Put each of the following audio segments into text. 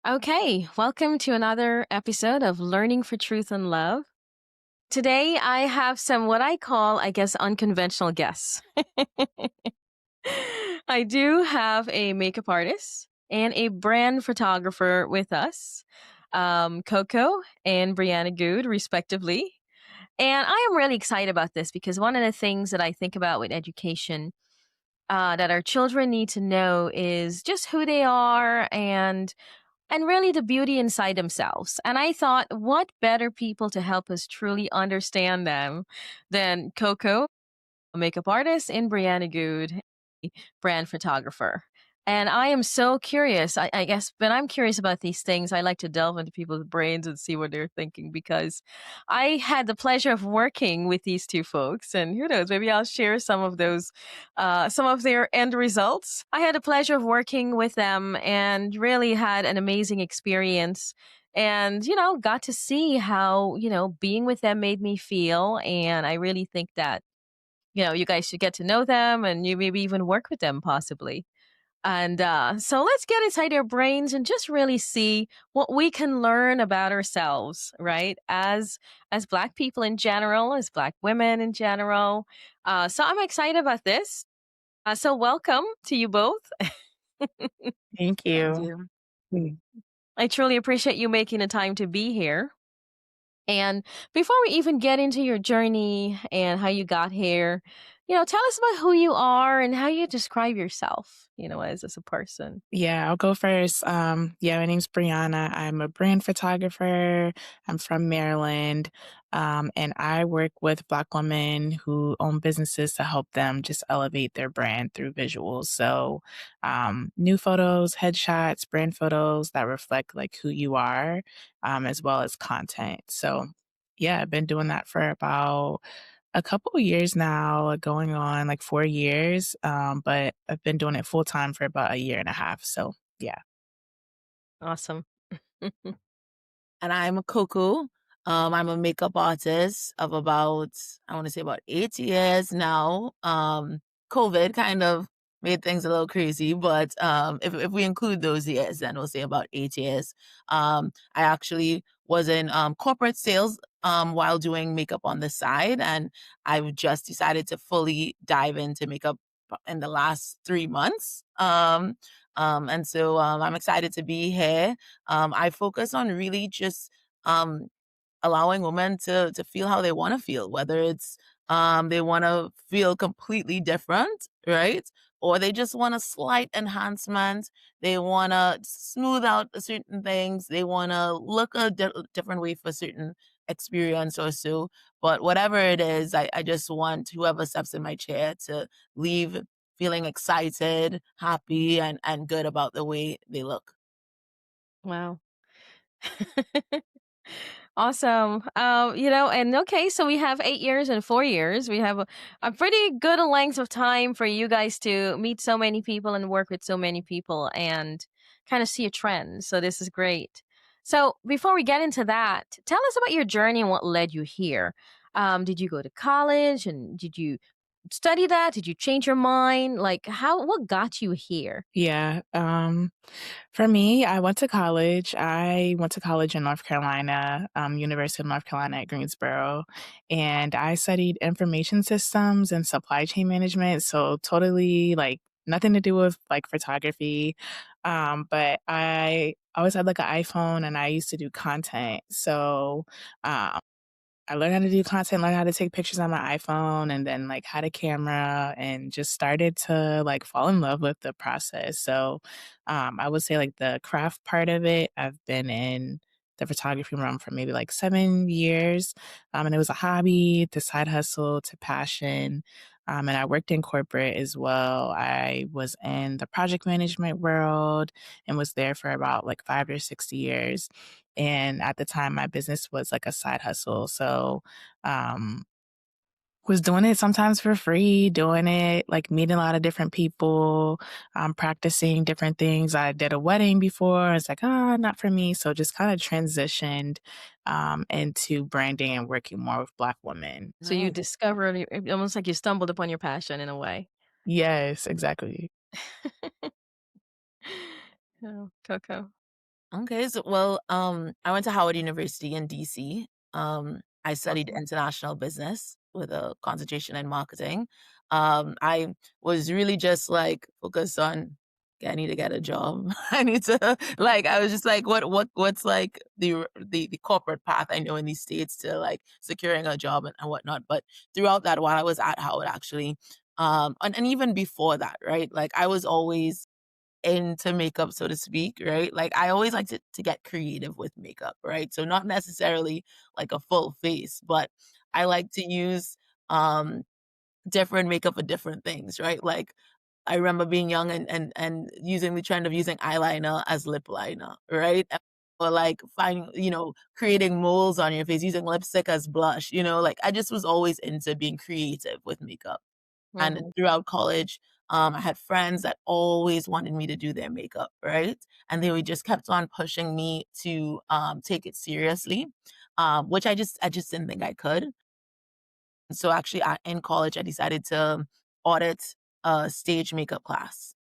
Okay, welcome to another episode of Learning for Truth and Love. Today I have some what I call, I guess, unconventional guests. I do have a makeup artist and a brand photographer with us, Koko and Brianna Goode, respectively. And I am really excited about this because one of the things that I think about with education that our children need to know is just who they are and really the beauty inside themselves. And I thought, what better people to help us truly understand them than Coco, a makeup artist, and Brianna Goode, a brand photographer. And I am so curious. I guess when I'm curious about these things, I like to delve into people's brains and see what they're thinking because I had the pleasure of working with these two folks. And who knows, maybe I'll share some of their end results. I had the pleasure of working with them and really had an amazing experience and got to see how being with them made me feel, and I really think that you guys should get to know them and you maybe even work with them possibly. And so let's get inside their brains and just really see what we can learn about ourselves, right? As Black people in general, as Black women in general. So I'm excited about this. So welcome to you both. Thank Thank you. you. Mm. I truly appreciate you making the time to be here. And before we even get into your journey and how you got here, tell us about who you are and how you describe yourself, as a person. Yeah, I'll go first. My name's Brianna. I'm a brand photographer. I'm from Maryland. And I work with Black women who own businesses to help them just elevate their brand through visuals. So, new photos, headshots, brand photos that reflect like who you are, as well as content. So, yeah, I've been doing that for about a couple of years now, like, going on like 4 years, but I've been doing it full time for about a year and a half, so yeah. Awesome. And I'm a Koko. I'm a makeup artist of about, I want to say about 8 years now. COVID kind of made things a little crazy, but if we include those years, then we'll say about 8 years. I actually was in corporate sales while doing makeup on the side, and I've just decided to fully dive into makeup in the last 3 months. And so I'm excited to be here. I focus on really just um, allowing women to feel how they want to feel, whether it's they want to feel completely different, right? Or they just want a slight enhancement. They want to smooth out certain things. They want to look a different way for certain experience or so. But whatever it is, I just want whoever steps in my chair to leave feeling excited, happy, and good about the way they look. Wow. Awesome. And okay, so we have 8 years and 4 years. We have a pretty good length of time for you guys to meet so many people and work with so many people and kind of see a trend. So this is great. So before we get into that, tell us about your journey and what led you here. Did you go to college and did you study that? Did you change your mind? Like what got you here? Yeah, for me, I went to college. I went to college in North Carolina, University of North Carolina at Greensboro, and I studied information systems and supply chain management, so totally, like, nothing to do with, like, photography, but I always had, like, an iPhone, and I used to do content, so, um I learned how to do content, learned how to take pictures on my iPhone, and then, like, had a camera and just started to, like, fall in love with the process. So, I would say, like, the craft part of it, I've been in the photography realm for maybe, like, 7 years, and it was a hobby to side hustle to passion, and I worked in corporate as well. I was in the project management world and was there for about, like, 5 or 6 years. And at the time, my business was like a side hustle. So, um, was doing it sometimes for free, doing it, like meeting a lot of different people, practicing different things. I did a wedding before. It's like, ah, not for me. So just kind of transitioned into branding and working more with Black women. So you Nice. discovered almost like you stumbled upon your passion in a way. Yes, exactly. Oh, Coco. Okay, so well, I went to Howard University in DC. I studied Awesome. international business with a concentration in marketing. I was really just like focused on, okay, I need to get a job. I need to like I was just like, what's like the corporate path I know in these states to like securing a job and whatnot. But throughout that, while I was at Howard, actually, and even before that, right, like I was always into makeup, so to speak, right? Like I always like to get creative with makeup, right? So not necessarily like a full face, but I like to use different makeup for different things, right? Like I remember being young and using the trend of using eyeliner as lip liner, right? Or like finding, creating moles on your face, using lipstick as blush, like I just was always into being creative with makeup. And Mhm. throughout college, I had friends that always wanted me to do their makeup, right? And they would just kept on pushing me to take it seriously, which I just didn't think I could. So actually, in college, I decided to audit a stage makeup class.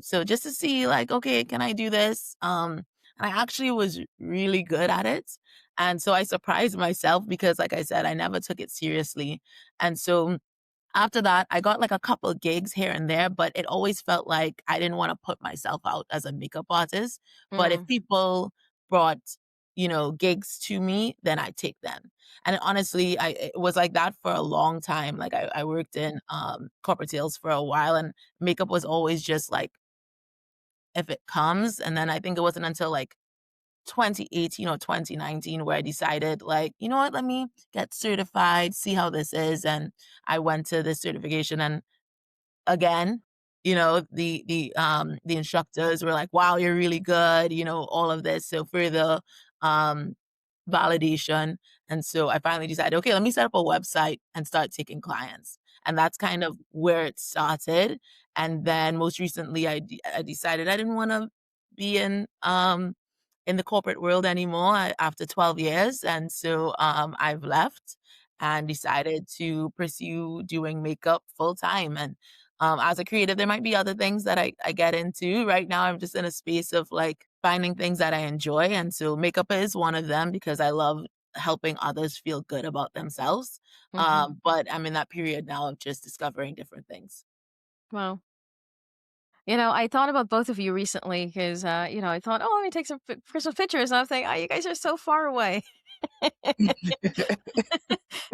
So just to see, like, okay, can I do this? And I actually was really good at it. And so I surprised myself because, like I said, I never took it seriously. And so after that, I got like a couple of gigs here and there, but it always felt like I didn't want to put myself out as a makeup artist. But if Mm. people brought, gigs to me, then I take them. And honestly, it was like that for a long time. Like I worked in corporate sales for a while, and makeup was always just like if it comes. And then I think it wasn't until like 2018 or 2019 where I decided like, you know what, let me get certified, see how this is. And I went to this certification and again, the instructors were like, wow, you're really good, all of this. So further um validation. And so I finally decided, okay, let me set up a website and start taking clients. And that's kind of where it started. And then most recently I decided I didn't want to be in the corporate world anymore after 12 years. And so I've left and decided to pursue doing makeup full time. And as a creative, there might be other things that I get into. Right now, I'm just in a space of like finding things that I enjoy. And so makeup is one of them because I love helping others feel good about themselves. Mhm. But I'm in that period now of just discovering different things. Wow. I thought about both of you recently because, I thought, oh, let me take some Christmas pictures. And I'm thinking, oh, you guys are so far away.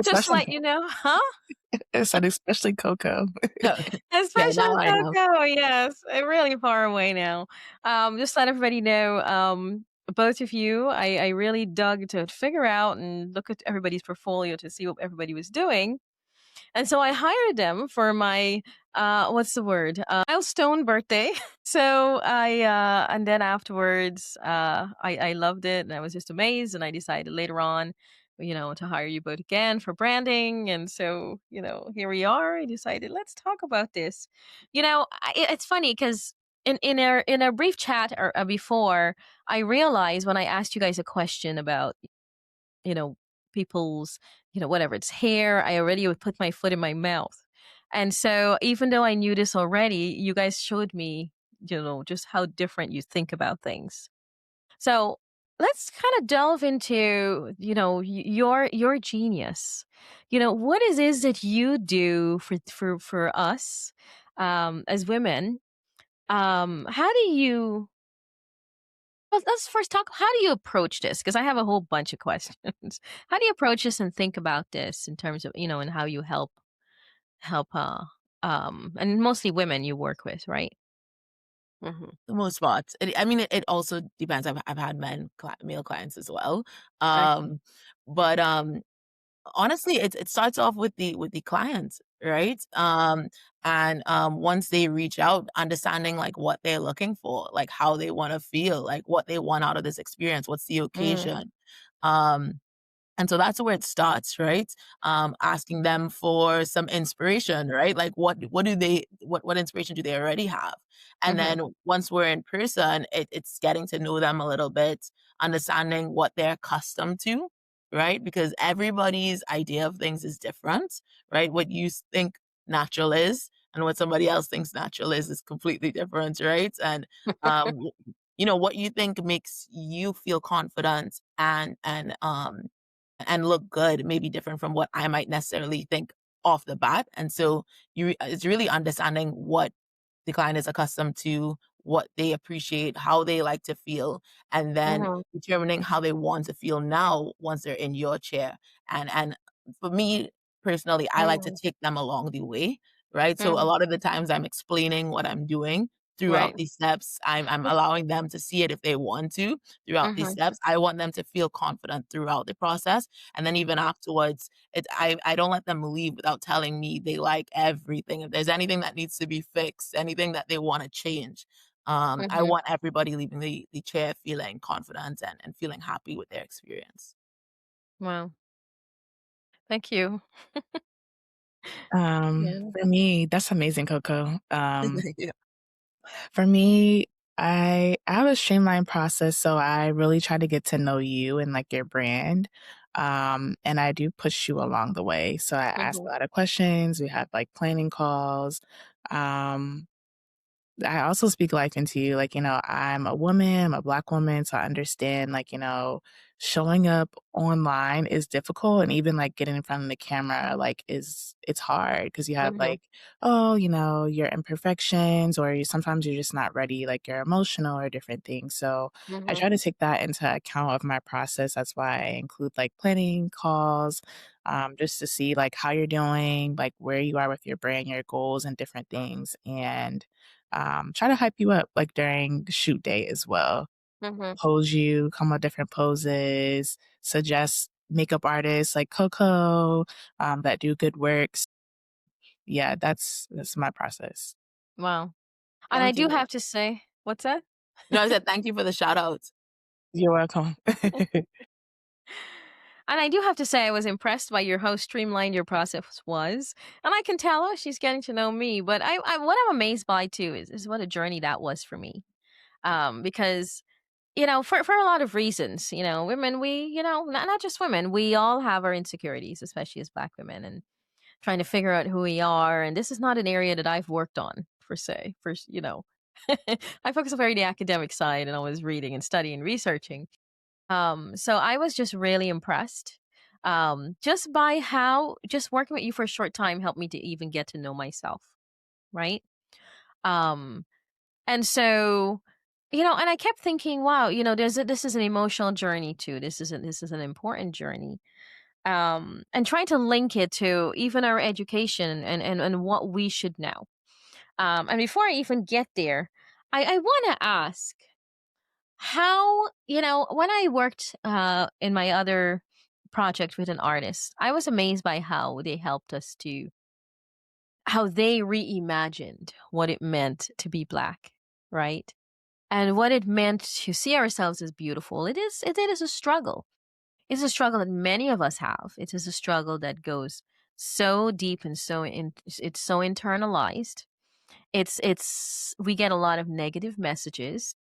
Just to Especially let you know, huh? especially Coco. Yeah, Especially now I know. Coco, yes, really far away now. Just let everybody know, both of you, I really dug to figure out and look at everybody's portfolio to see what everybody was doing. And so I hired them for my what's the word? Milestone birthday. So and then afterwards I loved it and I was just amazed and I decided later on, to hire you both again for branding. And so, here we are. I decided let's talk about this. It's funny because in our brief chat before, I realized when I asked you guys a question about you know, people's, whatever it's hair, I already would put my foot in my mouth. And so even though I knew this already, you guys showed me, just how different you think about things. So let's kind of delve into, your genius. What is that you do for us as women? How do you let's first talk. How do you approach this? Because I have a whole bunch of questions. How do you approach this and think about this in terms of and how you help and mostly women you work with, right? Mhm. The most spots. I mean, it also depends. I've had male clients as well. Okay. Um, but honestly, it starts off with the clients, right? And once they reach out, understanding like what they're looking for, like how they want to feel, like what they want out of this experience, what's the Mm, occasion. Um, and so that's where it starts, right? Asking them for some inspiration, right? Like what inspiration do they already have? And mm-hmm, then once we're in person, it's getting to know them a little bit, understanding what they're accustomed to, right? Because everybody's idea of things is different, right? What you think natural is and what somebody else thinks natural is completely different, right? And um, what you think makes you feel confident and look good may be different from what I might necessarily think off the bat. And so it's really understanding what the client is accustomed to, what they appreciate, how they like to feel, and then Mhm. determining how they want to feel now once they're in your chair. And for me personally, I like to Mhm. take them along the way, right? So a Mhm. lot of the times I'm explaining what I'm doing throughout Right. these steps. I'm allowing them to see it if they want to throughout these Mhm. steps. I want them to feel confident throughout the process. And then even afterwards, I don't let them leave without telling me they like everything. If there's anything that needs to be fixed, anything that they want to change, I Mhm. want everybody leaving the chair feeling confident and feeling happy with their experience. Wow. Thank you. Yeah. For me, that's amazing, Coco. Yeah. For me, I have a streamlined process, so I really try to get to know you and like your brand. And I do push you along the way. So I ask a Mhm. lot of questions. We have like planning calls. Um, I also speak life into you. Like, I'm a woman, I'm a Black woman. So I understand, like, showing up online is difficult. And even like getting in front of the camera, like, it's hard because you have Mhm. like, oh, your imperfections, or sometimes you're just not ready, like you're emotional or different things. So I Mhm. try to take that into account of my process. That's why I include like planning calls, just to see like how you're doing, like where you are with your brand, your goals, and different things. And try to hype you up like during shoot day as well. Mhm. Pose you, come with different poses, suggest makeup artists like Coco that do good works. Yeah, that's my process. Wow. And I Thank do you. have to say, what's that? No, I said thank you for the shout outs. You're welcome. And I do have to say, I was impressed by how streamlined your process was. And I can tell, oh, she's getting to know me. But what I'm amazed by too is what a journey that was for me. Because for a lot of reasons, women, we, not just women, we all have our insecurities, especially as Black women, and trying to figure out who we are. And this is not an area that I've worked on per se. I focus on very the academic side, and I was reading and studying, researching. So I was just really impressed. Just by how just working with you for a short time helped me to even get to know myself, right? Um, and so, and I kept thinking, wow, this is an emotional journey too. This is an important journey. And trying to link it to even our education and what we should know. And before I even get there, I want to ask how, when I worked in my other project with an artist, I was amazed by how they helped us to, how they reimagined what it meant to be Black, right? And what it meant to see ourselves as beautiful. It is a struggle. It's a struggle that many of us have. It is a struggle that goes so deep and it's so internalized. We get a lot of negative messages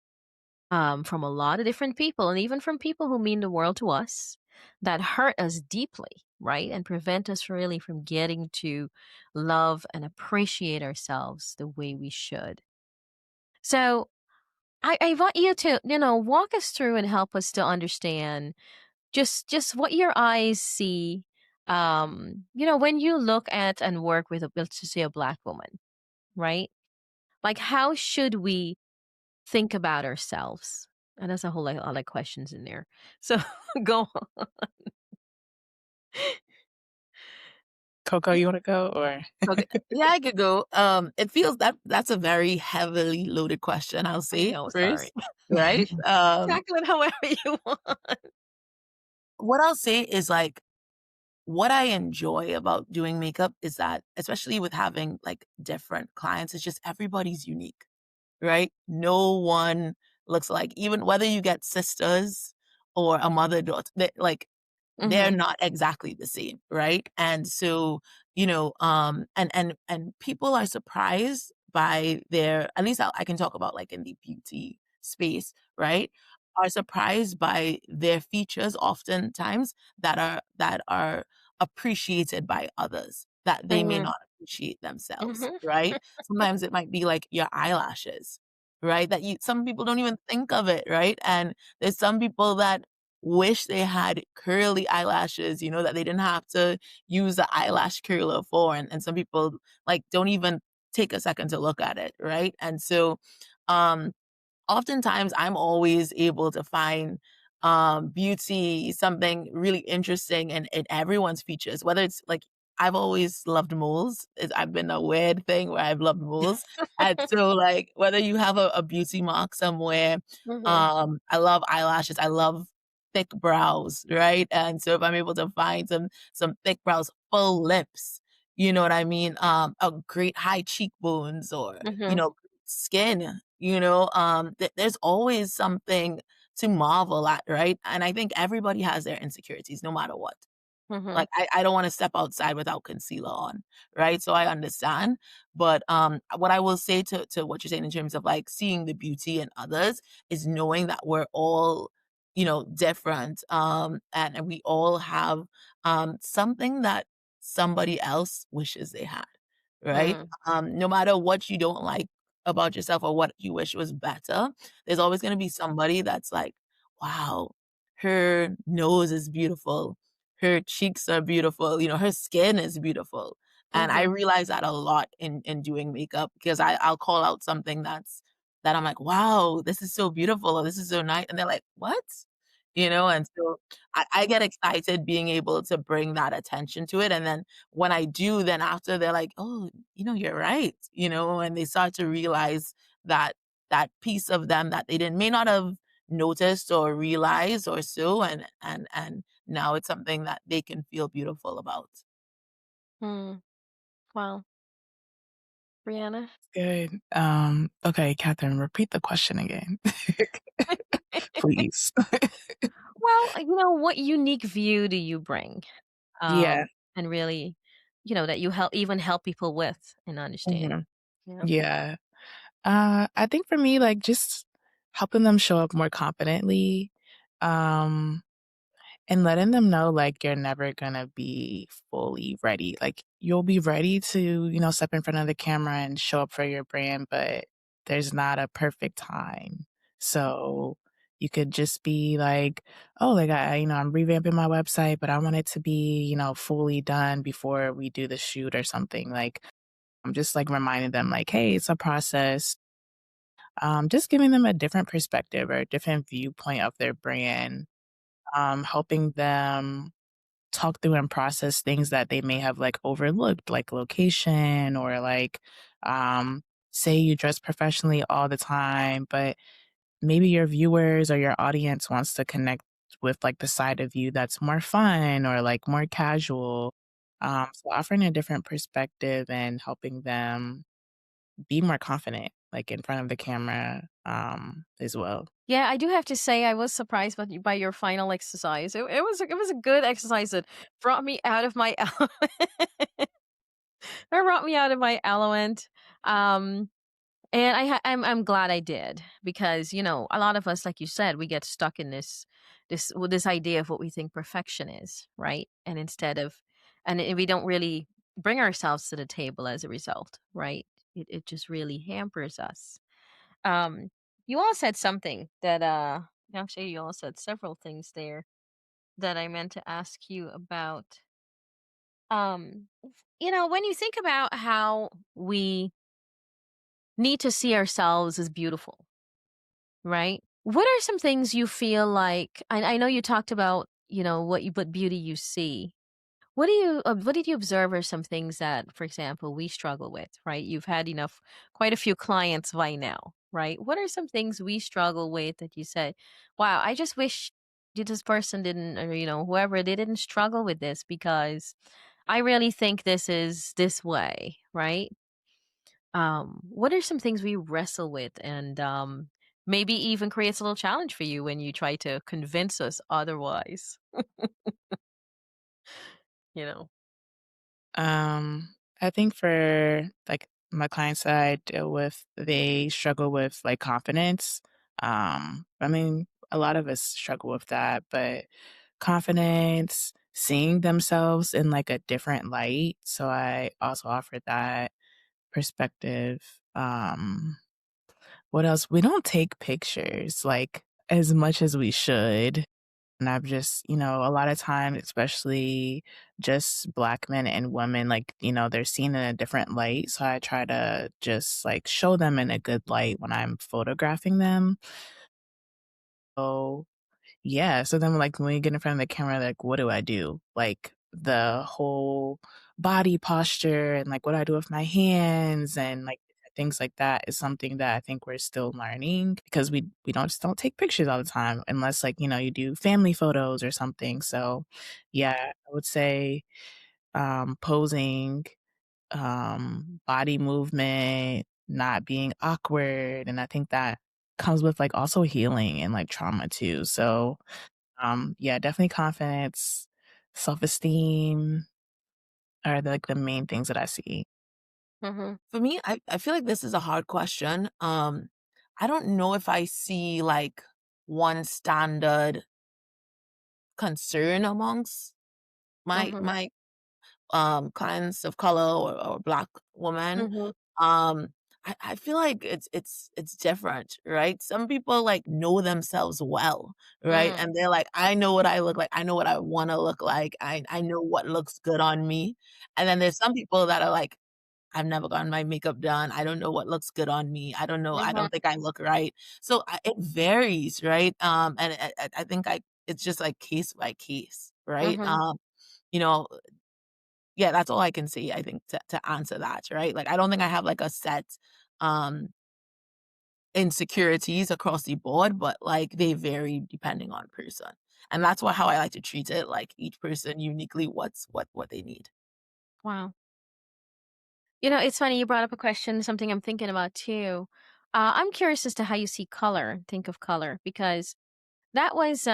from a lot of different people, and even from people who mean the world to us, that hurt us deeply, right? And prevent us really from getting to love and appreciate ourselves the way we should. So I want you to, walk us through and help us to understand just what your eyes see, when you look at and work with let's just say a Black woman, right? Like, how should we think about ourselves? And there's a whole lot of questions in there. So go on. Coco, you want to go or? Okay. Yeah, I could go. It feels that's a very heavily loaded question, I'll I say know, sorry. first, right? Tackle it however you want. What I'll say is like what I enjoy about doing makeup is that, especially with having like different clients, it's just everybody's unique, right? No one looks like, even whether you get sisters or a mother daughter, like they're Mm-hmm. not exactly the same, right? And so, and people are surprised by their, at least I can talk about like in the beauty space, right? Are surprised by their features oftentimes that are appreciated by others that they may Mm-hmm. not appreciate themselves, Mm-hmm. right? Sometimes it might be like your eyelashes. right? That some people don't even think of it, right? And there's some people that wish they had curly eyelashes, that they didn't have to use the eyelash curler for. And some people like don't even take a second to look at it, right? And so um oftentimes I'm always able to find beauty, something really interesting in everyone's features, whether it's like I've always loved moles. I've been a weird thing where I've loved moles. And so like whether you have a beauty mark somewhere, Mhm. I love eyelashes. I love thick brows, right? And so if I'm able to find some thick brows, full lips, you know what I mean? A great high cheekbones or, Mhm. skin, there's always something to marvel at, right? And I think everybody has their insecurities no matter what. Mhm. Like, I don't wanna step outside without concealer on, right? So I understand, but, what I will say to what you're saying in terms of, like, seeing the beauty in others is knowing that we're all, different, and we all have, something that somebody else wishes they had, right? Mm. No matter what you don't like about yourself or what you wish was better, there's always gonna be somebody that's like, "Wow, her nose is beautiful. Her cheeks are beautiful, her skin is beautiful." And I Mhm. realize that a lot in doing makeup because I'll call out something that I'm like, "Wow, this is so beautiful," or "This is so nice," and they're like, "What?" And so I get excited being able to bring that attention to it, and then when I do, then after they're like, "Oh, you're right," and they start to realize that that piece of them that they didn't may not have noticed or realized or so, and now it's something that they can feel beautiful about. Mm. Wow. Brianna? Good. Okay, Catherine, repeat the question again. Please. Well, what unique view do you bring? Yeah. And really, that you help people with and understand. Mhm. Yeah. Yeah. I think for me, like, just helping them show up more confidently, um, and letting them know, like, you're never gonna be fully ready. Like, you'll be ready to, step in front of the camera and show up for your brand, but there's not a perfect time. So you could just be like, "Oh, like, I'm revamping my website, but I want it to be, fully done before we do the shoot or something." Like, I'm just, like, reminding them, like, "Hey, it's a process." Just giving them a different perspective or a different viewpoint of their brand, helping them talk through and process things that they may have like overlooked, like location or like, um, say you dress professionally all the time, but maybe your viewers or your audience wants to connect with like the side of you that's more fun or like more casual. So offering a different perspective and helping them be more confident, like in front of the camera, as well. Yeah, I do have to say I was surprised by your final exercise. It was a good exercise that brought me out of my that brought me out of my element. Um And I'm glad I did because a lot of us, like you said, we get stuck in this idea of what we think perfection is, right? And we don't really bring ourselves to the table as a result, right? It just really hampers us. Um, you all said something that actually you all said several things there that I meant to ask you about. When you think about how we need to see ourselves as beautiful, right? What are some things you feel like I know you talked about, what beauty you see. What did you observe are some things that, for example, we struggle with, right? You've had quite a few clients by now, right? What are some things we struggle with that you say, wow, I just wish this person didn't, or, whoever, they didn't struggle with this because I really think this is this way, right? What are some things we wrestle with and maybe even creates a little challenge for you when you try to convince us otherwise? you know. I think for like my clients that I deal with, they struggle with like confidence. I mean, a lot of us struggle with that, but confidence, seeing themselves in like a different light. So I also offer that perspective. What else? We don't take pictures, like, as much as we should. And I've just, a lot of time, especially just Black men and women, like, they're seen in a different light. So I try to just like show them in a good light when I'm photographing them. So yeah. So then like when you get in front of the camera, like what do I do? Like the whole body posture and like what I do with my hands and like things like that is something that I think we're still learning because we don't take pictures all the time unless like, you do family photos or something. So yeah, I would say posing, body movement, not being awkward. And I think that comes with like also healing and like trauma too. So yeah, definitely confidence, self-esteem are like the main things that I see. Mm-hmm. For me, I feel like this is a hard question. I don't know if I see like one standard concern amongst my Mm-hmm. my clients of color or Black women. Mm-hmm. Um, I feel like it's different, right? Some people like know themselves well, right? Mm. And they're like, I know what I look like, I know what I want to look like, I know what looks good on me. And then there's some people that are like, I've never gotten my makeup done. I don't know what looks good on me. I don't know. I Mm-hmm. don't think I look right. So it varies, right? And I think it's just like case by case, right? Mm-hmm. You know, yeah, that's all I can say, I think, to answer that, right? Like, I don't think I have like a set um insecurities across the board, but like they vary depending on person. And that's how I like to treat it, like each person uniquely what they need. Wow. It's funny you brought up a question, something I'm thinking about too. I'm curious as to how you see color, think of color, because that was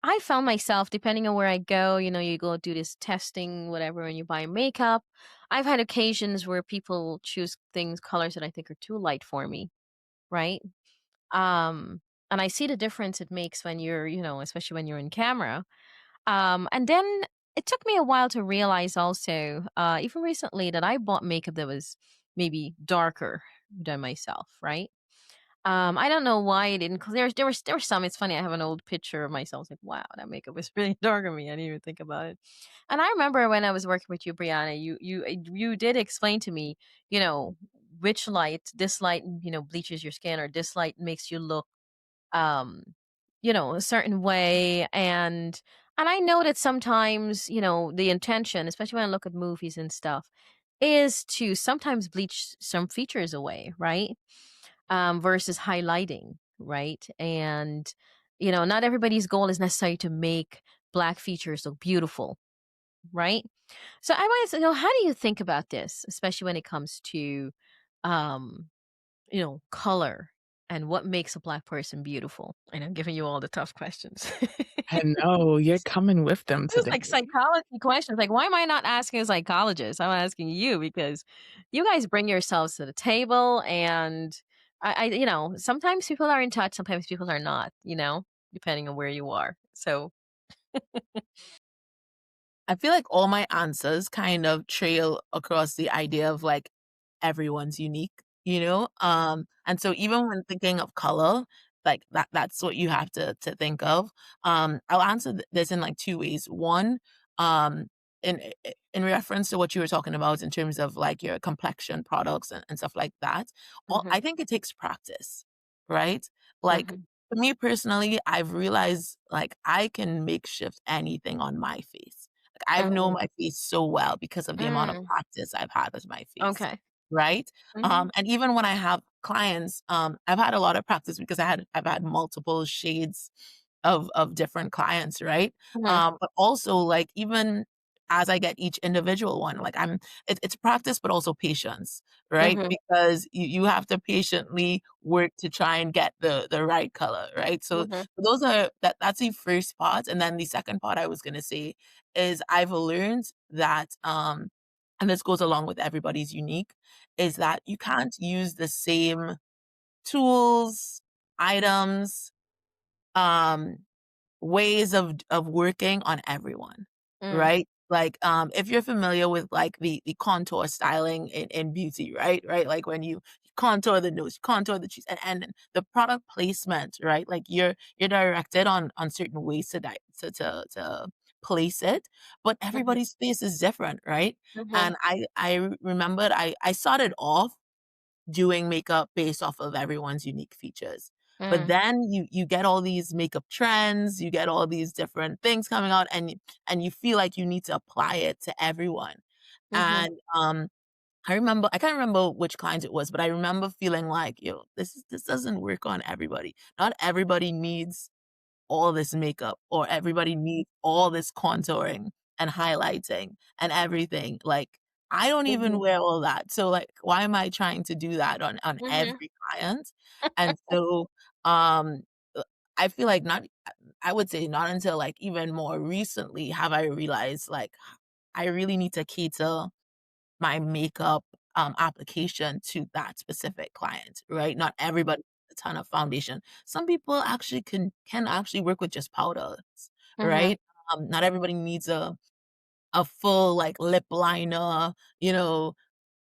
I found myself depending on where I go, you go do this testing, whatever, and you buy makeup. I've had occasions where people choose things, colors that I think are too light for me, right? Um, and I see the difference it makes when you're, especially when you're in camera. And then it took me a while to realize also, even recently, that I bought makeup that was maybe darker than myself, right? I don't know why it didn't. Cause there was some. It's funny. I have an old picture of myself. Like, wow, that makeup was really dark on me. I didn't even think about it. And I remember when I was working with you, Brianna, you did explain to me, you know, which light, this light, bleaches your skin, or this light makes you look um a certain way. And I know that sometimes, the intention, especially when I look at movies and stuff, is to sometimes bleach some features away, right? Versus highlighting, right? And not everybody's goal is necessarily to make Black features look beautiful, right? So I wanted to know, how do you think about this, especially when it comes to um color and what makes a Black person beautiful? And I'm giving you all the tough questions. I know, you're coming with them This is today. like psychology questions. Like, why am I not asking a psychologist? I'm asking you because you guys bring yourselves to the table, and sometimes people are in touch, sometimes people are not. Depending on where you are. So, I feel like all my answers kind of trail across the idea of like everyone's unique, you know? And so even when thinking of color, like that's what you have to think of. I'll answer this in like two ways. One, um, in reference to what you were talking about in terms of like your complexion products and stuff like that. Well, hmm I think it takes practice, right? Like hmm for me personally, I've realized like I can makeshift anything on my face. Like, I've known hmm my face so well because of the amount of mm, practice I've had with my face, okay. right? hmm And even when I have clients, I've had a lot of practice because I've had multiple shades of different clients, right? hmm But also like even as I get each individual one, like it's practice, but also patience, right? hmm Because you have to patiently work to try and get the right color, right? So hmm those are that's the first part, and then the second part I was gonna say is I've learned that and this goes along with everybody's unique, is that you can't use the same tools, items, um, ways of working on everyone, mm, right? Like, if you're familiar with like the contour styling in beauty, right, like when you contour the nose, you contour the cheeks, and the product placement, right, like you're directed on certain ways to place it, but Mhm, everybody's face is different, right? mhm, And I remembered I started off doing makeup based off of everyone's unique features. But mm, then you get all these makeup trends, you get all these different things coming out, and you feel like you need to apply it to everyone. mhm, And I can't remember which client it was, but I remember feeling like, yo, this doesn't work on everybody. Not everybody needs all this makeup, or everybody needs all this contouring and highlighting and everything. Like, I don't even mhm, wear all that. So like, why am I trying to do that on mhm, every client? And so um uh, I feel like not I would say not until like even more recently have I realized like I really need to cater my makeup, application to that specific client, right? Not everybody needs a ton of foundation. Some people actually can actually work with just powders, mhm. right? Not everybody needs a full, like, lip liner, you know,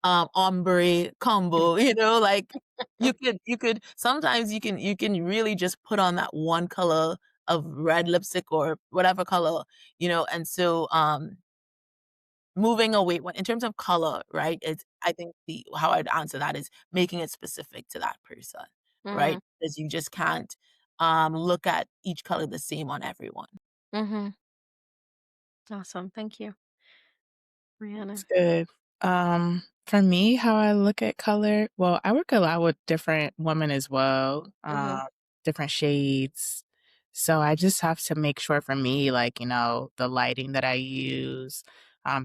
ombre combo, like, you could sometimes you can really just put on that one color of red lipstick or whatever color, and so, moving away when in terms of color, right? It's I think the how I'd answer that is making it specific to that person, right? Mhm, Because you just can't, look at each color the same on everyone. mhm. Awesome. Thank you, It's Brianna. good. For me, how I look at color, well, I work a lot with different women as well, Mhm, different shades. So I just have to make sure for me, like, the lighting that I use,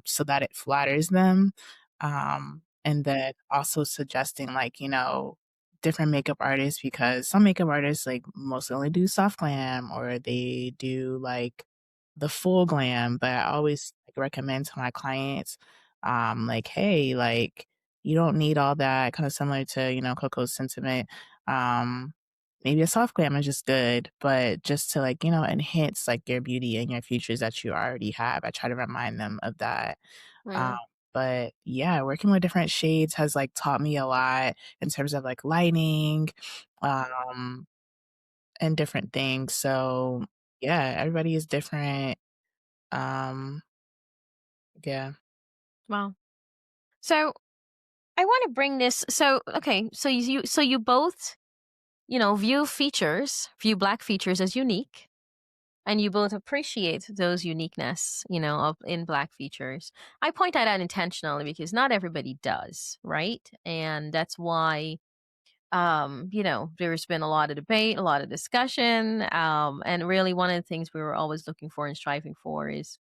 so that it flatters them. And then also suggesting like, different makeup artists because some makeup artists like mostly only do soft glam or they do like the full glam, but I always like recommend to my clients like, hey, like you don't need all that, kind of similar to, Coco's sentiment. Um, maybe a soft glam is just good, but just to like, enhance like your beauty and your features that you already have. I try to remind them of that. Um, mm, but yeah, working with different shades has like taught me a lot in terms of like lighting, um, and different things. So yeah, everybody is different. Um, yeah. wow. So I want to bring this. So okay. So you both view black features as unique, and you both appreciate those uniqueness, of in black features. I point that out intentionally because not everybody does, right? And that's why there's been a lot of debate, a lot of discussion, and really one of the things we were always looking for and striving for is,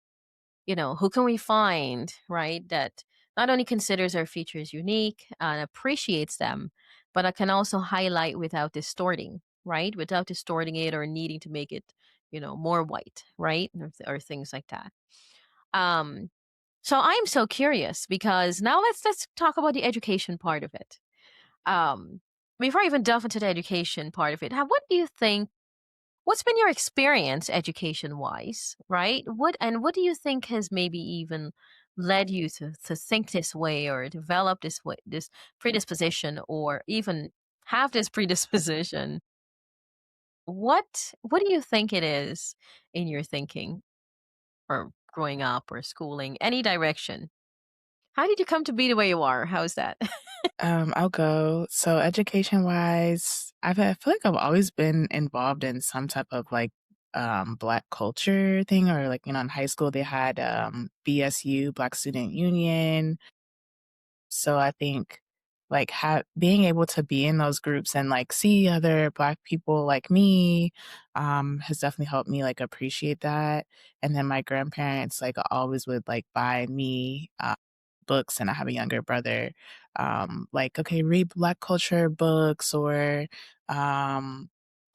who can we find, right, that not only considers our features unique and appreciates them, but can also highlight without distorting, right? Without distorting it or needing to make it, more white, right? Or things like that. Um, so I'm so curious because now let's talk about the education part of it. Um, Before I even delve into the education part of it, what do you think? What's been your experience education wise, right? What do you think has maybe even led you to think this way or develop this way, this predisposition, or even have this predisposition? What do you think it is in your thinking or growing up or schooling, any direction? How did you come to be the way you are? How's that? I'll go. So education wise, I feel like I've always been involved in some type of like black culture thing or like, in high school they had BSU, Black Student Union. So I think like being able to be in those groups and like see other black people like me has definitely helped me like appreciate that. And then my grandparents like always would like buy me books and I have a younger brother. Like, okay, read black culture books or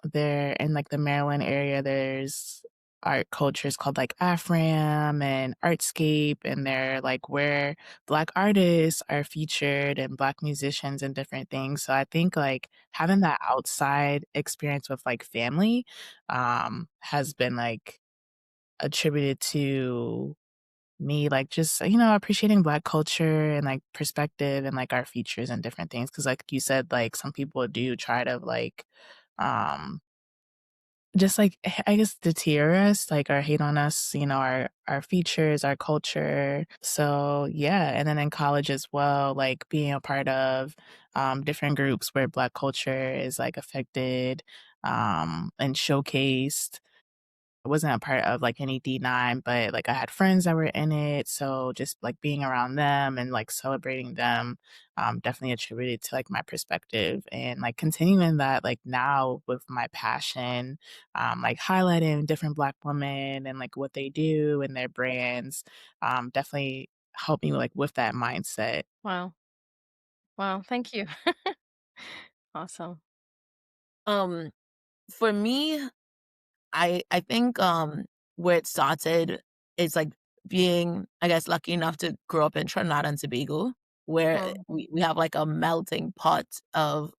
there in like the Maryland area, there's art cultures called like Afram and Artscape, and they're like where black artists are featured and black musicians and different things. So I think like having that outside experience with like family has been like attributed to me, like, just, you know, appreciating Black culture and, like, perspective and, like, our features and different things. Because like you said, like, some people do try to, like, um just, like, I guess, deter us, like, or hate on us, you know, our features, our culture. So, yeah, and then in college as well, like, being a part of, different groups where Black culture is, like, affected, and showcased. I wasn't a part of, like, any D9, but, like, I had friends that were in it, so just, like, being around them and, like, celebrating them, definitely attributed to, like, my perspective and, like, continuing that, like, now with my passion, like, highlighting different Black women and, like, what they do and their brands, definitely helped me, like, with that mindset. Wow. Wow. Thank you. Awesome. Um, for me, I think, where it started is, like, being, I guess, lucky enough to grow up in Trinidad and Tobago, where Mm-hmm. we have, like, a melting pot of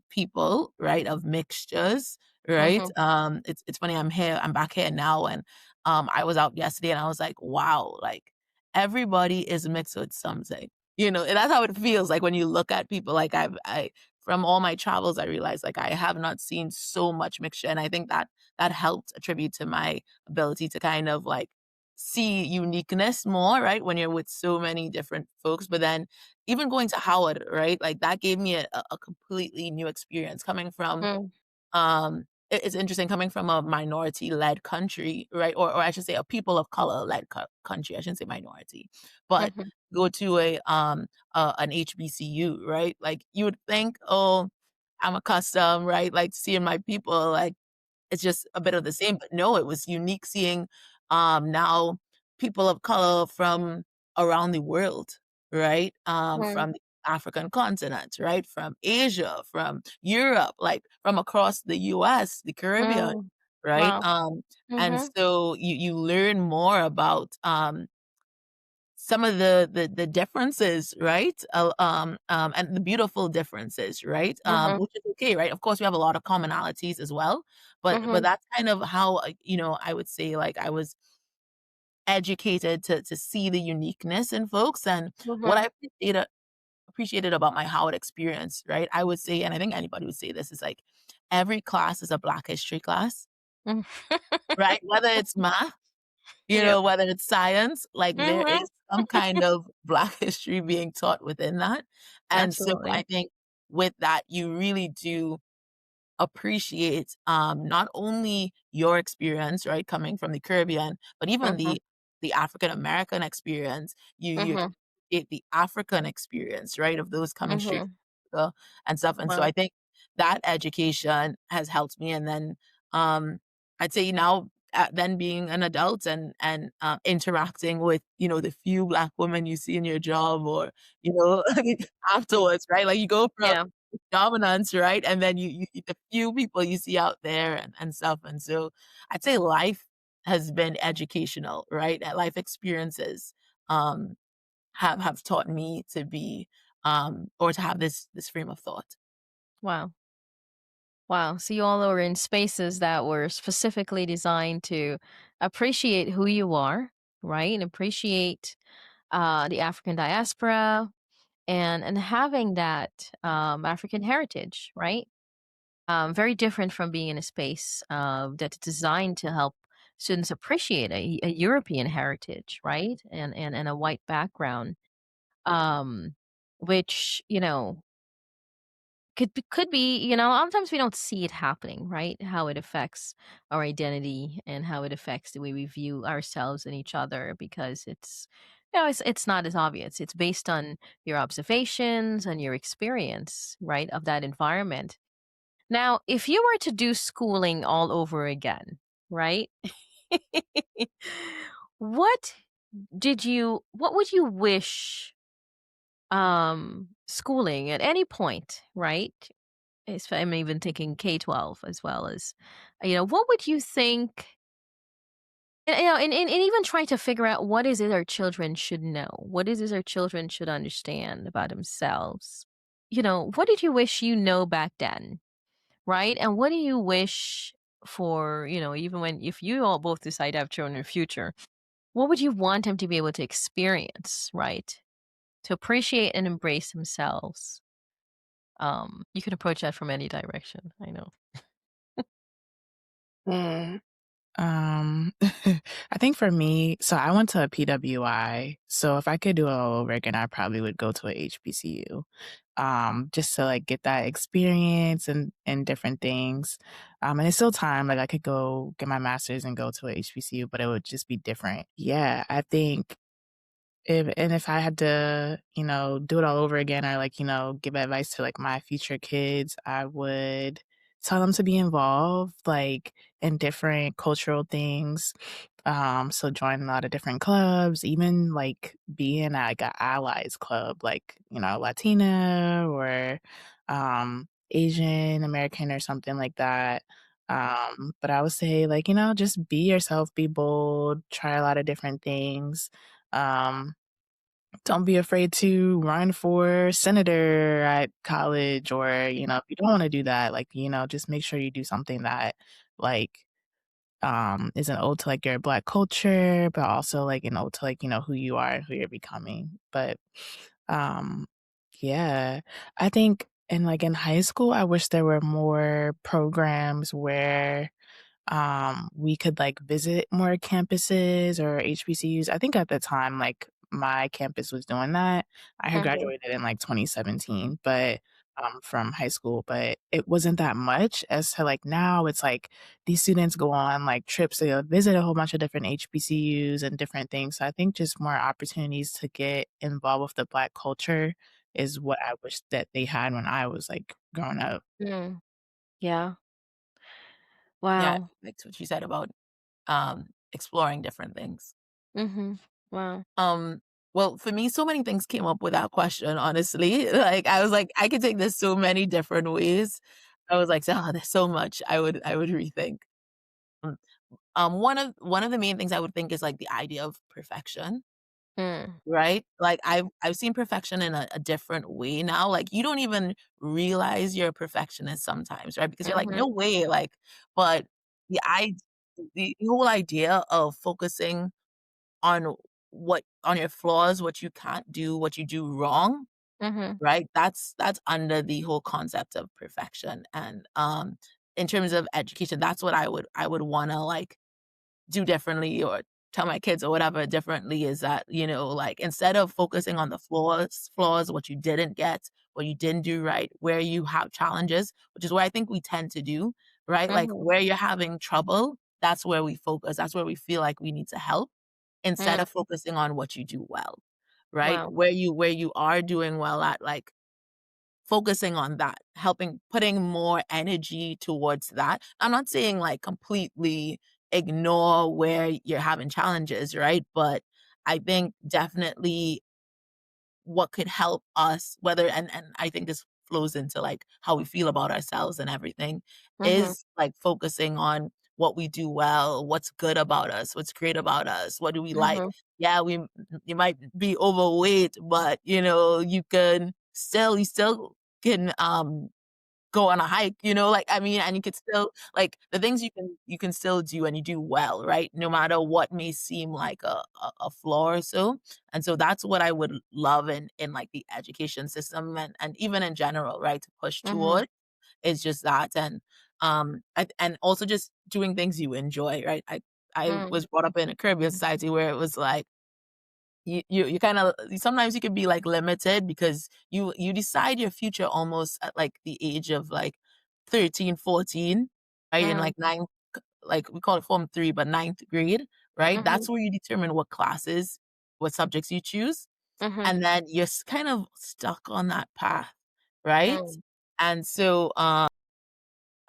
people, right, of mixtures, right? Mm-hmm. It's funny, I'm back here now, and, I was out yesterday, and I was like, "Wow," like, everybody is mixed with something, you know? And that's how it feels, like, when you look at people, like, I from all my travels, I realized, like, I have not seen so much mixture, and I think that helped attribute to my ability to kind of like see uniqueness more, right? When you're with so many different folks. But then even going to Howard, right? Like that gave me a completely new experience coming from it's interesting coming from a minority led country, right? Or I should say a people of color led country. I shouldn't say minority, but Mm-hmm. go to an HBCU, right? Like you would think, oh, I'm accustomed, right? Like seeing my people like it's just a bit of the same, but no, it was unique seeing, now people of color from around the world, right? From the African continent, right? From Asia, from Europe, like from across the US, the Caribbean, Mm-hmm. right? Wow. And Mm-hmm. so you learn more about, some of the differences, right? And the beautiful differences, right? Mm-hmm. Which is okay, right? Of course, we have a lot of commonalities as well, but Mm-hmm. that's kind of how you know I would say like I was educated to see the uniqueness in folks and what Mm-hmm. I appreciated about my Howard experience, right? I would say, and I think anybody would say this is like every class is a Black history class, right? Whether it's math you Yep. know, whether it's science, like there Mm-hmm. is some kind of Black history being taught within that. And so I Absolutely. think with that, you really do appreciate not only your experience, right, coming from the Caribbean, but even Mm-hmm. the African American experience. You Mm-hmm. appreciate the African experience, right, of those coming straight Mm-hmm. from Africa and stuff. And so Wow. I think that education has helped me. And then I'd say now then being an adult and interacting with you know the few Black women you see in your job or you know afterwards, right? Like you go from Yeah. dominance, right? And then you the few people you see out there and stuff. And so I'd say life has been educational, right? Life experiences um have taught me to be or to have this frame of thought. Wow. Wow. So you all are in spaces that were specifically designed to appreciate who you are, right? And appreciate the African diaspora and having that African heritage, right? Very different from being in a space that's designed to help students appreciate a European heritage, right? And a white background, um, which could be sometimes we don't see it happening, right? How it affects our identity and how it affects the way we view ourselves and each other because it's not as obvious. It's based on your observations and your experience, right, of that environment. Now, if you were to do schooling all over again, right? what what would you wish schooling at any point, right? I'm even thinking K-12 as well as what would you think and even trying to figure out what is it our children should know? What is it our children should understand about themselves? What did you wish back then? Right? And what do you wish for, even when if you all both decide to have children in the future? what would you want them to be able to experience, right? To appreciate and embrace themselves. You can approach that from any direction. I know. Mm. I think for me, so I went to a PWI. So if I could do it all over again, I probably would go to a HBCU. Just to like get that experience and different things. And it's still time. Like I could go get my master's and go to a HBCU, but it would just be different. Yeah, I think if I had to, do it all over again or like, give advice to like my future kids, I would tell them to be involved like in different cultural things. So join a lot of different clubs, even like being at like a allies club, like, Latina or Asian American or something like that. But I would say like, just be yourself, be bold, try a lot of different things. Um, don't be afraid to run for senator at college or, if you don't wanna do that, like, just make sure you do something that, like, is an ode to, like, your Black culture, but also, like, an ode to, like, who you are and who you're becoming. But, um, yeah, I think in high school, I wish there were more programs where we could like visit more campuses or HBCUs. I think at the time, like my campus was doing that. I had Mhm, graduated in like 2017, but from high school, but it wasn't that much as to like now it's like these students go on like trips to visit a whole bunch of different HBCUs and different things. So I think just more opportunities to get involved with the Black culture is what I wish that they had when I was like growing up. mm. Yeah. Yeah, Wow. like what you said about exploring different things. Mhm. Wow. Um, well, for me, so many things came up with that question, honestly. Like I was like, I could take this so many different ways. I was like, oh, there's so much I would rethink. Mm. One of the main things I would think is like the idea of perfection. Mm. Right? Like, I've seen perfection in a different way now, like, you don't even realize you're a perfectionist sometimes, right? Because you're like, "No Mhm. way," like, but the I the whole idea of focusing on on your flaws, what you can't do, what you do wrong, Mhm. right? That's under the whole concept of perfection, and, in terms of education, that's what I would wanna, like, do differently or tell my kids or whatever differently is that, like instead of focusing on the flaws, what you didn't get, what you didn't do right, where you have challenges, which is where I think we tend to do, right? Like Mhm. where you're having trouble, that's where we focus. That's where we feel like we need to help instead Mm. of focusing on what you do well, right? Wow. Where you are doing well at like focusing on that, helping putting more energy towards that. I'm not saying, like, completely ignore where you're having challenges, right? But I think definitely what could help us, whether and I think this flows into, like, how we feel about ourselves and everything, Mhm. is, like, focusing on what we do well, what's good about us, what's great about us, what do we like? Mhm. Yeah, you might be overweight, but, you still can, go on a hike, like, I mean, and you could still like, the things you can still do and you do well, right? No matter what may seem like a flaw or so, and so that's what I would love in, like, the education system and even in general, right, to push Mhm. toward, is just that, and also just doing things you enjoy, right? I Mm. was brought up in a Caribbean society where it was like you kinda sometimes you can be, like, limited because you decide your future almost at, like, the age of, like, 13, 14, right? In, Mhm. like, ninth like, we call it Form 3, but ninth grade, right? Mhm. That's where you determine what subjects you choose, Mhm. and then you're kind of stuck on that path, right? Mm. And so,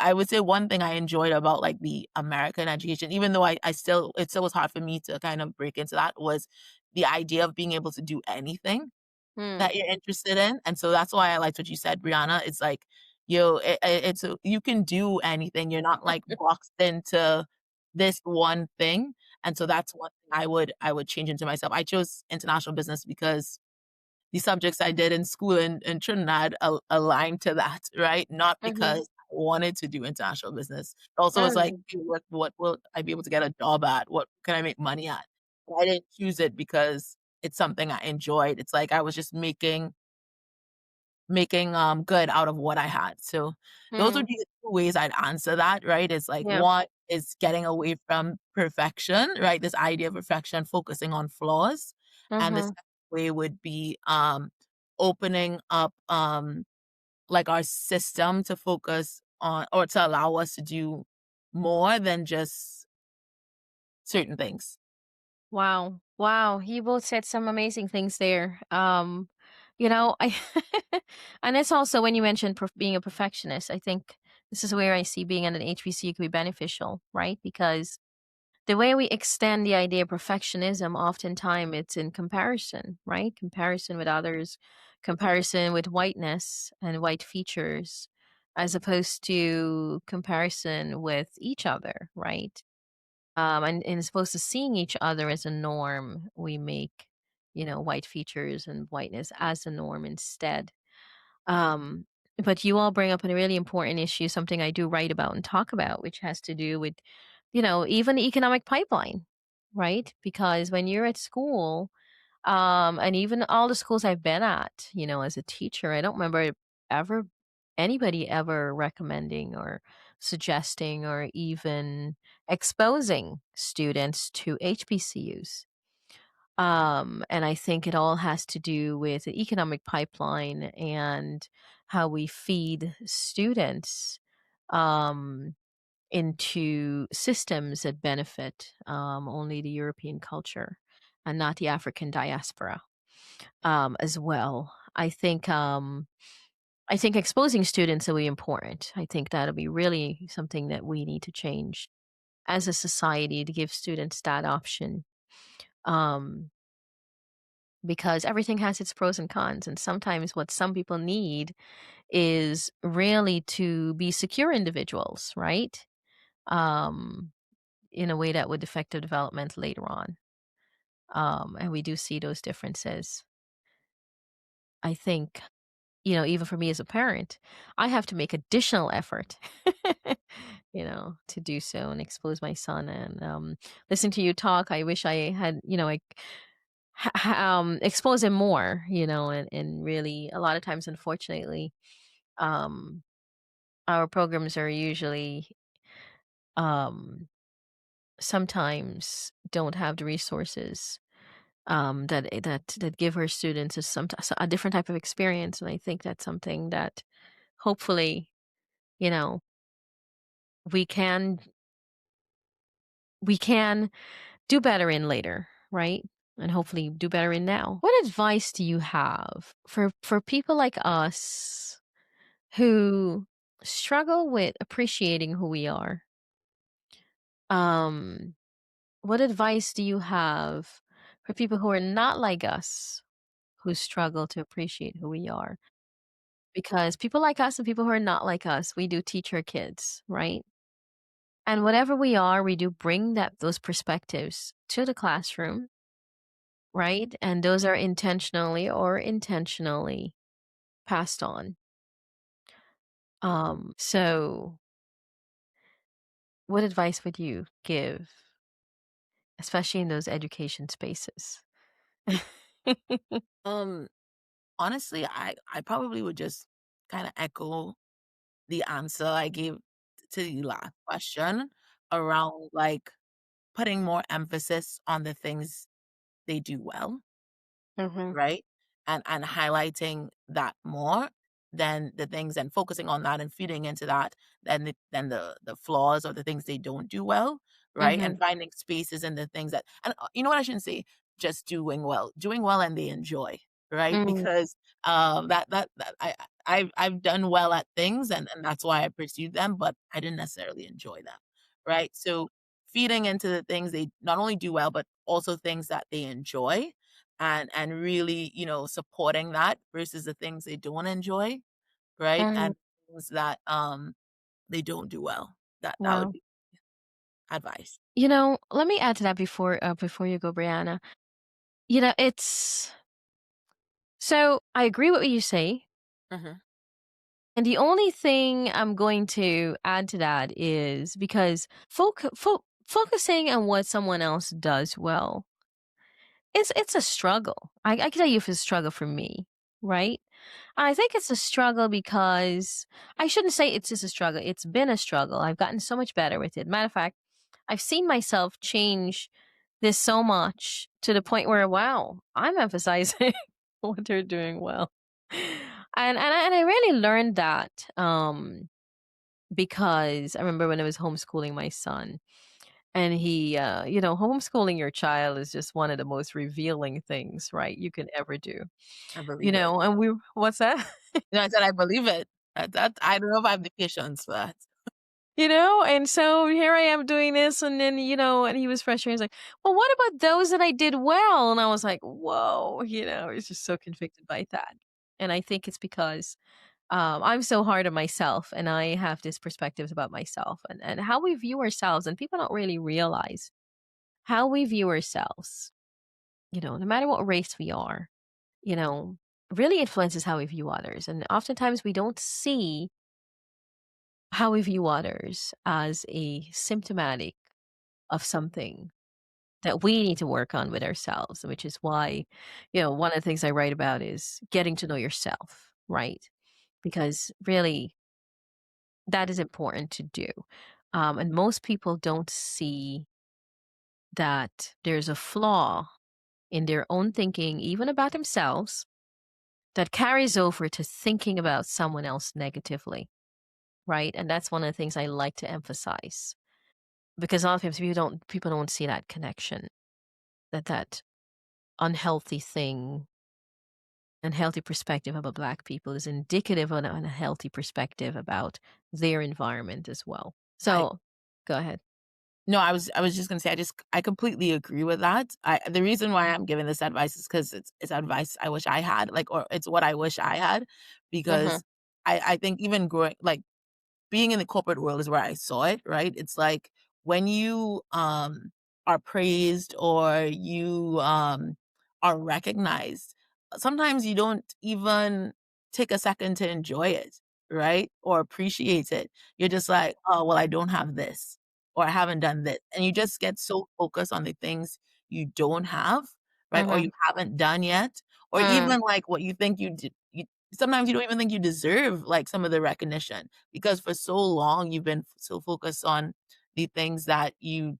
I would say one thing I enjoyed about, like, the American education, even though it still was hard for me to kind of break into that, was the idea of being able to do anything Mm. that you're interested in, and so that's why I liked what you said, Brianna. It's like, you can do anything. You're not, like, boxed into this one thing, and so that's one thing I would change into myself. I chose international business because the subjects I did in school in Trinidad aligned to that, right? Not Mhm. because I wanted to do international business. Also, it's like, Mm. "Hey, what will I be able to get a job at? What can I make money at?" I didn't choose it because it's something I enjoyed. It's like I was just making good out of what I had. So those would Mm, be the 2 ways I'd answer that, right? It's like yeah. one is getting away from perfection, right? This idea of perfection, focusing on flaws. And the Mm-hmm. second way would be opening up like our system to focus on or to allow us to do more than just certain things. Wow. Wow. You both said some amazing things there. I and it's also when you mentioned being a perfectionist, I think this is where I see being at an HBCU could be beneficial, right? Because the way we extend the idea of perfectionism, oftentimes it's in comparison, right? Comparison with others, comparison with whiteness and white features, as opposed to comparison with each other, right? And as opposed to seeing each other as a norm, we make, white features and whiteness as a norm instead. Um, but you all bring up a really important issue, something I do write about and talk about, which has to do with, even the economic pipeline, right? Because when you're at school, and even all the schools I've been at, as a teacher, I don't remember ever anybody ever recommending or suggesting or even exposing students to HBCUs. And I think it all has to do with the economic pipeline and how we feed students um, into systems that benefit only the European culture and not the African diaspora as well. I think exposing students will be important. I think that'll be really something that we need to change as a society to give students that option. Um, because everything has its pros and cons, and sometimes what some people need is really to be secure individuals, right? Um, in a way that would affect their development later on. And we do see those differences. I think, even for me as a parent, I have to make additional effort, to do so and expose my son. And listening to you talk, I wish I had, like, expose him more, and really a lot of times, unfortunately, um, our programs are usually um, sometimes don't have the resources that give her students a different type of experience, and I think that's something that hopefully, you know, we can we can do better in later, right? And hopefully do better in now. What advice do you have for people like us who struggle with appreciating who we are? Um, what advice do you have for people who are not like us, who struggle to appreciate who we are? Because people like us and people who are not like us, we do teach our kids, right? And whatever we are, we do bring those perspectives to the classroom, right? And those are intentionally or intentionally passed on. So what advice would you give, especially in those education spaces? Um, Honestly, I probably would just kinda echo the answer I gave to the last question around, like, putting more emphasis on the things they do well, Mhm. right? And highlighting that more than the things and focusing on that and feeding into that than the flaws or the things they don't do well, right? And Mhm. finding spaces in the things that and you know what I shouldn't say just doing well and they enjoy, right? Mm. Because that I've done well at things and that's why I pursued them, but I didn't necessarily enjoy them, right? So feeding into the things they not only do well, but also things that they enjoy and really, supporting that versus the things they don't enjoy, right? Mhm. And things that they don't do well. That would Wow. be advice. Let me add to that before you go, Brianna. It's so I agree with what you say. Mhm. And the only thing I'm going to add to that is because focusing on what someone else does well it's a struggle. I can tell you if it's a struggle for me, right? I think it's a struggle because I shouldn't say it's just a struggle. It's been a struggle. I've gotten so much better with it. Matter of fact, I've seen myself change this so much to the point where, wow, I'm emphasizing what they're doing well. And I really learned that because I remember when I was homeschooling my son, and he, homeschooling your child is just one of the most revealing things, right, you can ever do. I believe it. And what's that? I said I believe it. That I don't know if I have the patience for that. And so here I am doing this, and then, and he was frustrated. He's like, well, what about those that I did well? And I was like, whoa, he's just so convicted by that. And I think it's because I'm so hard on myself, and I have this perspectives about myself and how we view ourselves. And people don't really realize how we view ourselves, no matter what race we are, you know, really influences how we view others. And oftentimes we don't see how we view others as a symptomatic of something that we need to work on with ourselves, which is why, one of the things I write about is getting to know yourself, right? Because really, that is important to do. And most people don't see that there's a flaw in their own thinking, even about themselves, that carries over to thinking about someone else negatively, right? And that's one of the things I like to emphasize, because oftentimes people don't see that connection, that unhealthy thing, unhealthy perspective about Black people is indicative of an unhealthy perspective about their environment as well. I So, go ahead. No, I was just gonna say I completely agree with that. The reason why I'm giving this advice is because it's advice I wish I had, like, or it's what I wish I had, Mm-hmm. because I think even growing like being in the corporate world is where I saw it, right? It's like when you are praised or you are recognized, sometimes you don't even take a second to enjoy it, right? Or appreciate it. You're just like, oh, well, I don't have this or I haven't done this. And you just get so focused on the things you don't have, right? Or Mm-hmm. you haven't done yet, or even like what you think you did. Sometimes you don't even think you deserve like some of the recognition because for so long you've been so focused on the things that you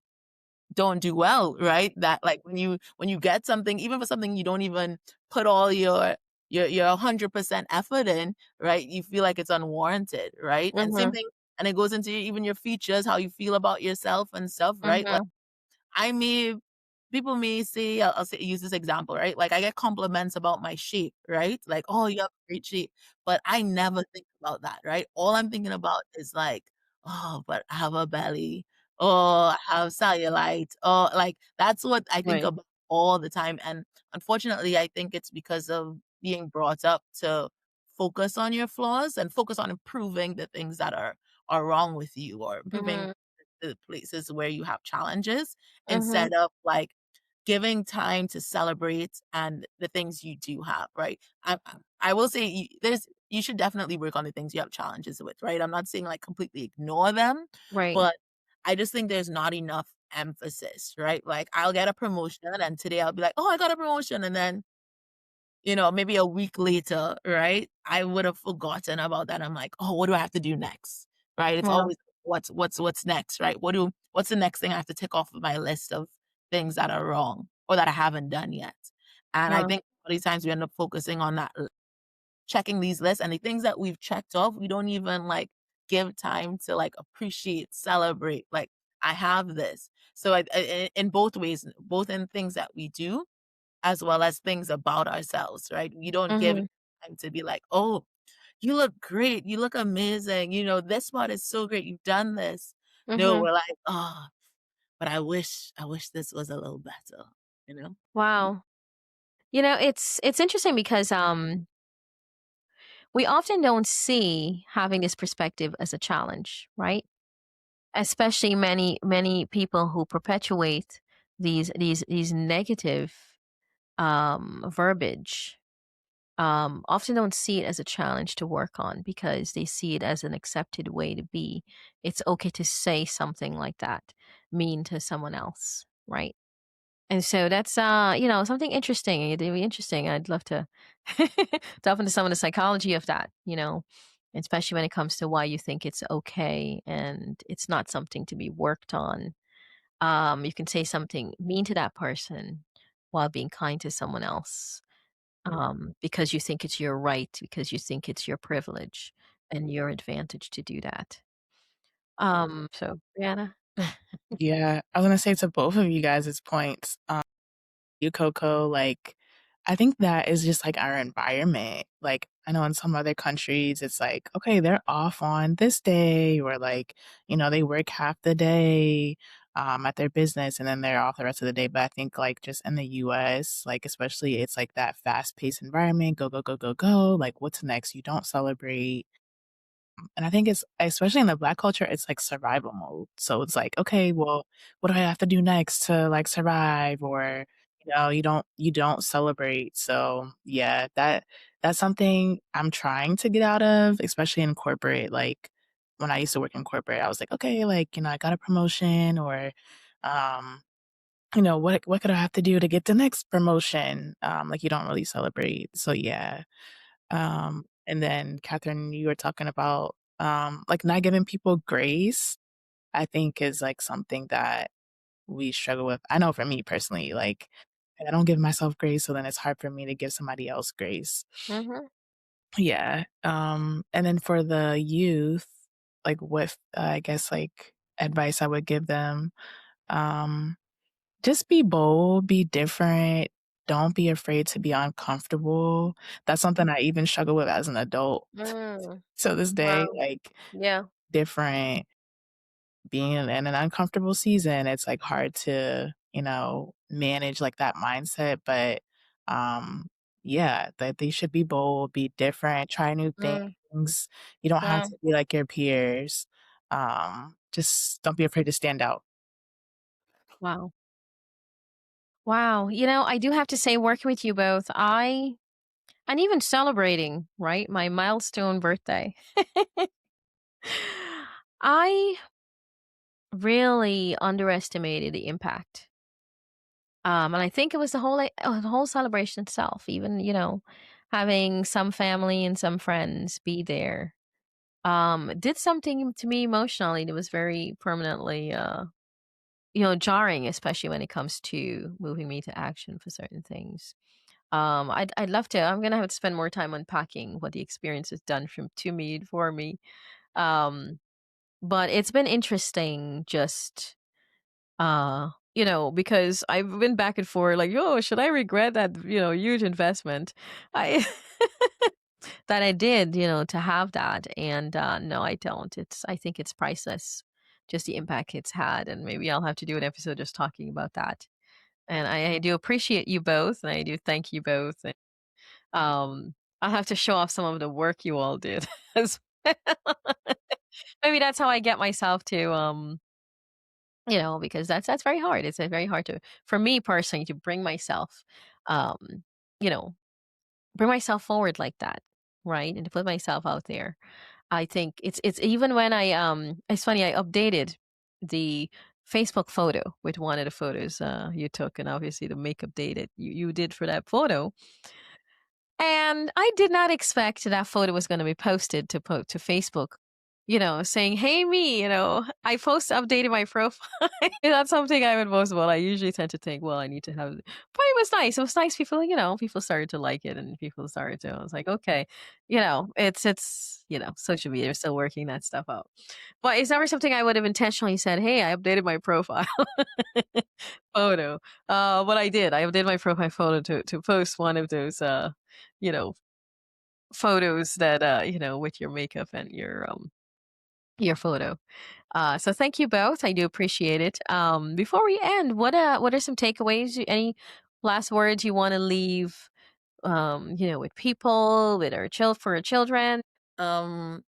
don't do well, right? That like when you get something, even for something you don't even put all your 100% effort in, right? You feel like it's unwarranted, right? And same Mm-hmm. thing, and it goes into even your features, how you feel about yourself and stuff, right? Like Mm-hmm. I may people may say, I'll say use this example, right? Like I get compliments about my shape, right? Like, "Oh, you have great shape." But I never think about that, right? All I'm thinking about is like, "Oh, but I have a belly. Oh, I have cellulite." Oh, like that's what I think Right. about all the time. And unfortunately, I think it's because of being brought up to focus on your flaws and focus on improving the things that are wrong with you or improving Mm-hmm. the places where you have challenges Mm-hmm. instead of like giving time to celebrate and the things you do have, right? I will say you should definitely work on the things you have challenges with, right? I'm not saying like completely ignore them, Right. but I just think there's not enough emphasis, right? Like I'll get a promotion and today I'll be like, "Oh, I got a promotion." And then maybe a week later, right? I would have forgotten about that. I'm like, "Oh, what do I have to do next?" Right? It's Yeah. always what's next, right? What's the next thing I have to tick off of my list of things that are wrong or that I haven't done yet? And I Yeah. think all these times we end up focusing on that, checking these lists and the things that we've checked off, we don't even like give time to like appreciate, celebrate. Like I have this. So in both ways, both in things that we do as well as things about ourselves, right? We don't give Mm-hmm. time to be like, "Oh, you look great. You look amazing. This part is so great. You've done this." No, Mm-hmm. we're like, "Oh, but I wish this was a little better," you know? Wow. It's interesting because we often don't see having this perspective as a challenge, right? Especially many people who perpetuate these negative verbiage often don't see it as a challenge to work on because they see it as an accepted way to be. It's okay to say something like that mean to someone else, right? And so that's something interesting. It'd be interesting. I'd love to delve into some of the psychology of that, especially when it comes to why you think it's okay and it's not something to be worked on. You can say something mean to that person while being kind to someone else, because you think it's your right, because you think it's your privilege and your advantage to do that. So Brianna. Yeah, I was gonna say to both of you guys' points, you, Coco, like, I think that is just like our environment. Like, I know in some other countries, it's like, okay, they're off on this day, or like, they work half the day at their business and then they're off the rest of the day. But I think, like, just in the US, like, especially, it's like that fast paced environment, go, go, go, go, go. Like, what's next? You don't celebrate. And I think it's especially in the Black culture, it's like survival mode. So it's like, okay, well, what do I have to do next to like survive? Or, you don't celebrate. So yeah, that's something I'm trying to get out of, especially in corporate. Like when I used to work in corporate, I was like, okay, like, I got a promotion, or um, what could I have to do to get the next promotion? Like you don't really celebrate. So yeah. And then Catherine, you were talking about, like not giving people grace, I think is like something that we struggle with. I know for me personally, like I don't give myself grace, so then it's hard for me to give somebody else grace. Hmm. Yeah. And then for the youth, like with, I guess like advice I would give them, um, just be bold, be different. Don't be afraid to be uncomfortable. That's something I even struggle with as an adult. Mm, So this day, wow. like Yeah. different, being in an uncomfortable season, it's like hard to, manage like that mindset. But yeah, that they should be bold, be different, try new Mm, things. You don't have wow. to be like your peers. Just don't be afraid to stand out. Wow. Wow. I do have to say, working with you both, and even celebrating, right? My milestone birthday. I really underestimated the impact. And I think it was the whole celebration itself, even, having some family and some friends be there. Did something to me emotionally that was very permanently, jarring, especially when it comes to moving me to action for certain things. I'd love to. I'm gonna have to spend more time unpacking what the experience has done to me for me. Um, but it's been interesting, just because I've been back and forth, like, oh, should I regret that, huge investment? I that I did, to have that, and no, I don't. I think it's priceless, just the impact it's had, and maybe I'll have to do an episode just talking about that. And I do appreciate you both, and I do thank you both. And, I'll have to show off some of the work you all did as well. Maybe that's how I get myself to, because that's very hard. It's very hard to, for me personally, to um, you know, bring myself forward like that, right, and to put myself out there. I think it's even when it's funny, I updated the Facebook photo with one of the photos you took, and obviously the makeup day that you did for that photo. And I did not expect that photo was going to be posted to Facebook, saying, "Hey, me," I updated my profile. That's something I would post about. I usually tend to think, well, I need to have, but it was nice. It was nice. People, people started to like it, and people started to. I was like, okay, it's social media. They're still working that stuff out. But it's never something I would have intentionally said, "Hey, I updated my profile photo." But I did. I updated my profile photo to post one of those, you know, photos that, with your makeup and your photo. So thank you both. I do appreciate it. Before we end, what are some takeaways? Any last words you want to leave? With people, with for our children. Um,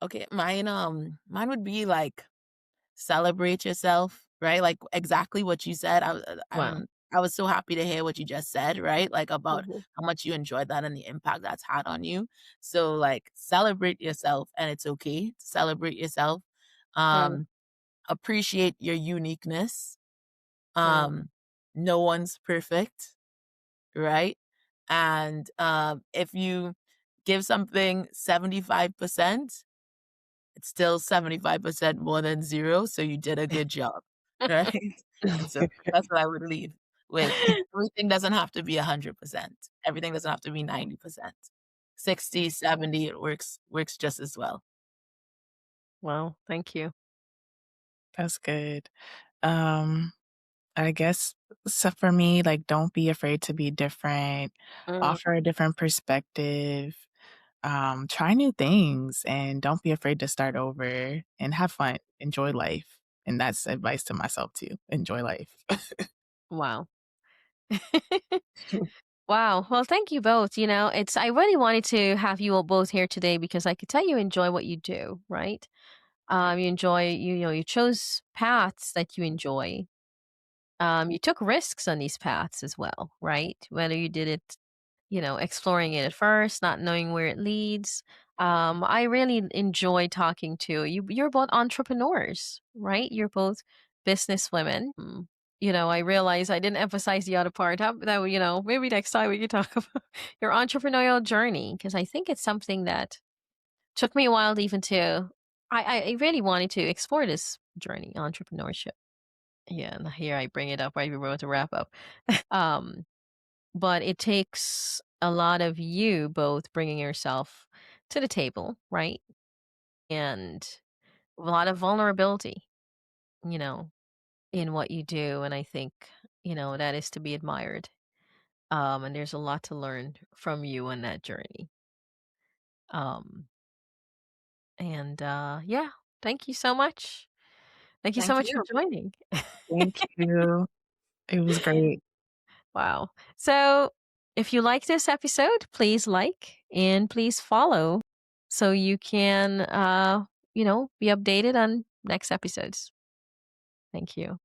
okay, mine would be like celebrate yourself, right? Like exactly what you said. Wow. I was so happy to hear what you just said, right? Like about Mhm. how much you enjoyed that and the impact that's had on you. So like celebrate yourself, and it's okay to celebrate yourself. Mm, Um, appreciate your uniqueness. mm, Um, no one's perfect, right? And if you give something 75%, it's still 75% more than zero, so you did a good job, right? So that's what I would leave with. Everything doesn't have to be 100%. Everything doesn't have to be 90%. 60, 70, it works just as well. Well, thank you. That's good. Um, I guess so for me, like, don't be afraid to be different, Mm, offer a different perspective, try new things, and don't be afraid to start over and have fun, enjoy life. And that's advice to myself too. Enjoy life. wow. Wow. Well, thank you both. I really wanted to have you all both here today because I could tell you enjoy what you do, right? You enjoy, you chose paths that you enjoy. You took risks on these paths as well, right? Whether you did it, exploring it at first, not knowing where it leads. I really enjoy talking to you. You're both entrepreneurs, right? You're both business women. I realize I didn't emphasize the other part. Maybe next time we could talk about your entrepreneurial journey because I think it's something that took me a while to even to. I really wanted to explore this journey, entrepreneurship. Yeah, and here I bring it up right before to wrap up. um, but it takes a lot of you both bringing yourself to the table, right? And a lot of vulnerability, you know, in what you do. And I think, that is to be admired. And there's a lot to learn from you on that journey. Um, and yeah, thank you so much. Thank you so Thank much for you. joining. Thank you. It was great. Wow. So if you like this episode, please like and please follow so you can, be updated on next episodes. Thank you.